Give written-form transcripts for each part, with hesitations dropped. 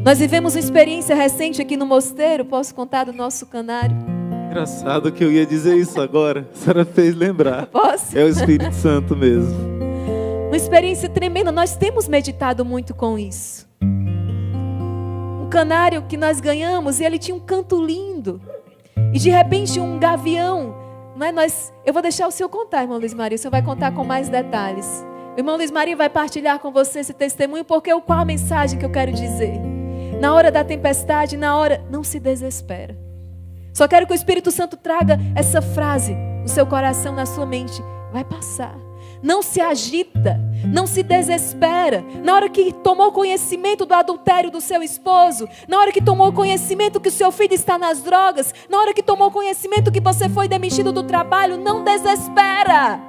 Nós vivemos uma experiência recente aqui no mosteiro. Posso contar do nosso canário? Engraçado que eu ia dizer isso agora. A senhora fez lembrar. Posso? É o Espírito Santo mesmo. Uma experiência tremenda. Nós temos meditado muito com isso. Um canário que nós ganhamos e ele tinha um canto lindo. E de repente um gavião. Eu vou deixar o senhor contar, irmão Luiz Maria. O senhor vai contar com mais detalhes. O irmão Luiz Maria vai partilhar com você esse testemunho, porque qual a mensagem que eu quero dizer? Na hora da tempestade, não se desespera. Só quero que o Espírito Santo traga essa frase no seu coração, na sua mente. Vai passar. Não se agita, não se desespera. Na hora que tomou conhecimento do adultério do seu esposo, na hora que tomou conhecimento que o seu filho está nas drogas, na hora que tomou conhecimento que você foi demitido do trabalho, não desespera.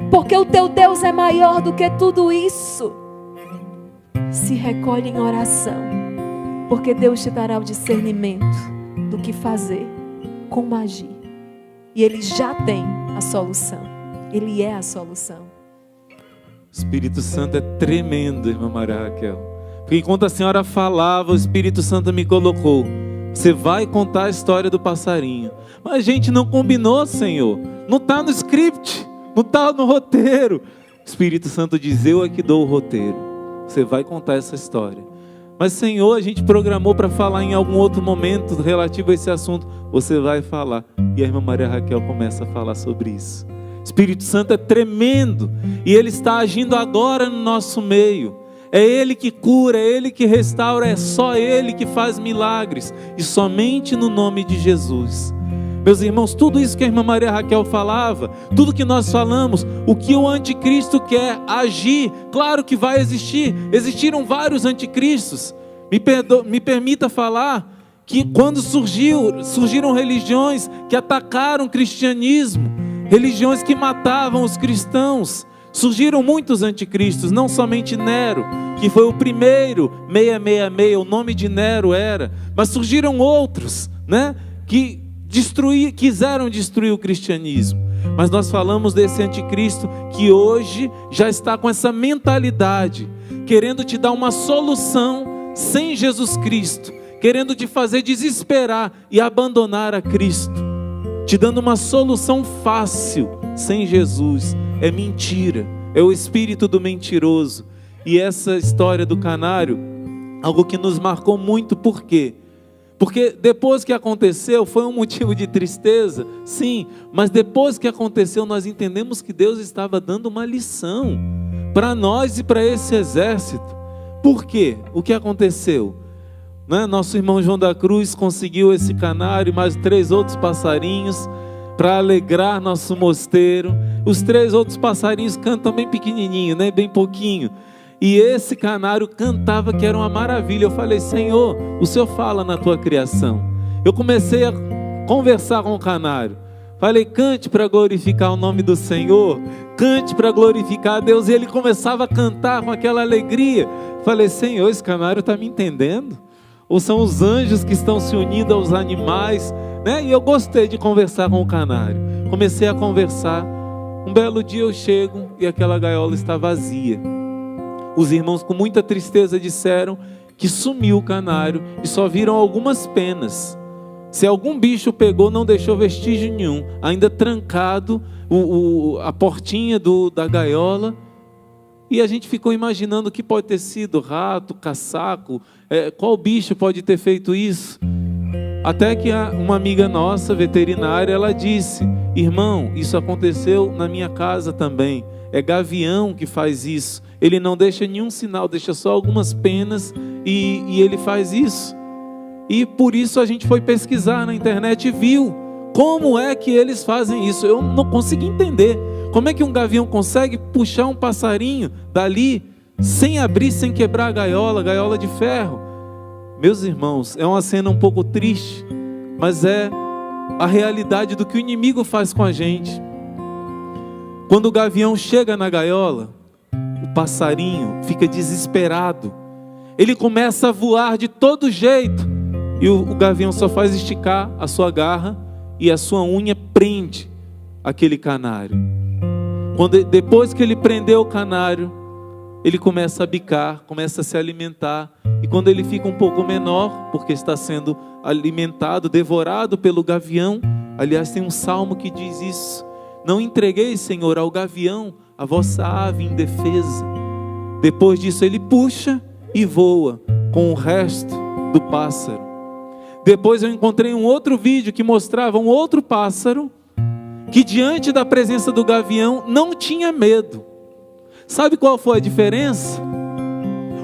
Porque o teu Deus é maior do que tudo isso. Se recolhe em oração, porque Deus te dará o discernimento do que fazer, como agir. E Ele já tem a solução. Ele é a solução. O Espírito Santo é tremendo, irmã Maria Raquel. Porque enquanto a senhora falava, o Espírito Santo me colocou. Você vai contar a história do passarinho. Mas a gente não combinou, Senhor. Não está no script. Não está no roteiro. O Espírito Santo diz, eu é que dou o roteiro. Você vai contar essa história. Mas, Senhor, a gente programou para falar em algum outro momento relativo a esse assunto. Você vai falar. E a irmã Maria Raquel começa a falar sobre isso. O Espírito Santo é tremendo. E Ele está agindo agora no nosso meio. É Ele que cura, é Ele que restaura. É só Ele que faz milagres. E somente no nome de Jesus. Meus irmãos, tudo isso que a irmã Maria Raquel falava, tudo que nós falamos, o que o anticristo quer agir, claro que vai existir. Existiram vários anticristos. Me permita falar que quando surgiram religiões que atacaram o cristianismo, religiões que matavam os cristãos, surgiram muitos anticristos, não somente Nero, que foi o primeiro 666, o nome de Nero era, mas surgiram outros, né, que quiseram destruir o cristianismo. Mas nós falamos desse anticristo que hoje já está com essa mentalidade, querendo te dar uma solução sem Jesus Cristo, querendo te fazer desesperar e abandonar a Cristo, te dando uma solução fácil sem Jesus. É mentira, é o espírito do mentiroso. E essa história do canário, algo que nos marcou muito. Por quê? Porque depois que aconteceu, foi um motivo de tristeza, sim, mas depois que aconteceu, nós entendemos que Deus estava dando uma lição para nós e para esse exército. Por quê? O que aconteceu? Nosso irmão João da Cruz conseguiu esse canário e mais 3 outros passarinhos para alegrar nosso mosteiro. Os 3 outros passarinhos cantam bem pequenininho, né? Bem pouquinho. E esse canário cantava que era uma maravilha. Eu falei, Senhor, o Senhor fala na tua criação. Eu comecei a conversar com o canário. Falei, cante para glorificar o nome do Senhor. Cante para glorificar a Deus. E ele começava a cantar com aquela alegria. Falei, Senhor, esse canário está me entendendo? Ou são os anjos que estão se unindo aos animais, né? E eu gostei de conversar com o canário. Comecei a conversar. Um belo dia eu chego e aquela gaiola está vazia. Os irmãos com muita tristeza disseram que sumiu o canário e só viram algumas penas. Se algum bicho pegou, não deixou vestígio nenhum. Ainda trancado a portinha da gaiola. E a gente ficou imaginando o que pode ter sido, rato, caçaco, qual bicho pode ter feito isso? Até que uma amiga nossa, veterinária, ela disse, irmão, isso aconteceu na minha casa também. É gavião que faz isso. Ele não deixa nenhum sinal, deixa só algumas penas e ele faz isso. E por isso a gente foi pesquisar na internet e viu como é que eles fazem isso. Eu não consegui entender. Como é que um gavião consegue puxar um passarinho dali sem abrir, sem quebrar a gaiola de ferro? Meus irmãos, é uma cena um pouco triste, mas é a realidade do que o inimigo faz com a gente. Quando o gavião chega na gaiola, o passarinho fica desesperado. Ele começa a voar de todo jeito. E o gavião só faz esticar a sua garra e a sua unha prende aquele canário. Depois que ele prendeu o canário, ele começa a bicar, começa a se alimentar. E quando ele fica um pouco menor, porque está sendo alimentado, devorado pelo gavião, aliás, tem um salmo que diz isso: não entreguei, Senhor, ao gavião a vossa ave indefesa. Depois disso ele puxa e voa com o resto do pássaro. Depois eu encontrei um outro vídeo que mostrava um outro pássaro que diante da presença do gavião não tinha medo. Sabe qual foi a diferença?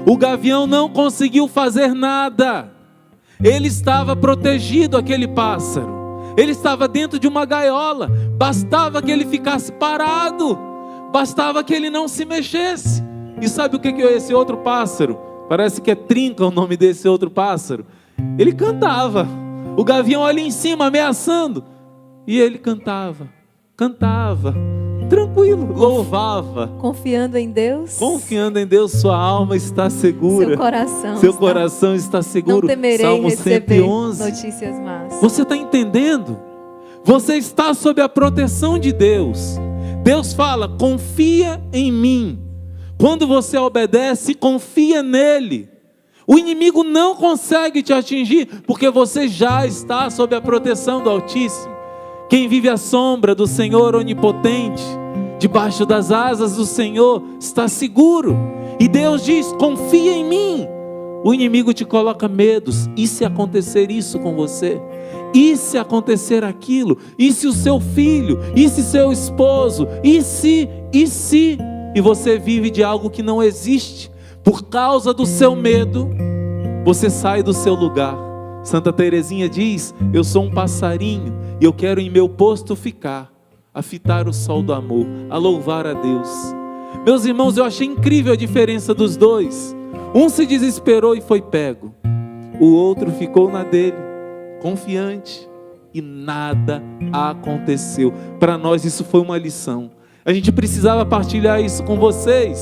O gavião não conseguiu fazer nada. Ele estava protegido, aquele pássaro. Ele estava dentro de uma gaiola. Bastava que ele ficasse parado. Bastava que ele não se mexesse. E sabe o que é esse outro pássaro? Parece que é Trinca o nome desse outro pássaro. Ele cantava. O gavião ali em cima ameaçando. E ele cantava. Tranquilo, louvava. Confiando em Deus. Confiando em Deus, sua alma está segura. Seu coração está seguro. Não temerei Salmo receber 111. notícias más. Você está entendendo? Você está sob a proteção de Deus. Deus fala: confia em mim. Quando você obedece, confia nele. O inimigo não consegue te atingir, porque você já está sob a proteção do Altíssimo. Quem vive à sombra do Senhor onipotente, debaixo das asas do Senhor, está seguro. E Deus diz: confia em mim. O inimigo te coloca medos. E se acontecer isso com você? E se acontecer aquilo? E se o seu filho? E se seu esposo? E se? E você vive de algo que não existe. Por causa do seu medo, você sai do seu lugar. Santa Teresinha diz: eu sou um passarinho e eu quero em meu posto ficar, a fitar o sol do amor, a louvar a Deus. Meus irmãos, eu achei incrível a diferença dos dois. Um se desesperou e foi pego. O outro ficou na dele, confiante, e nada aconteceu. Para nós isso foi uma lição. A gente precisava partilhar isso com vocês.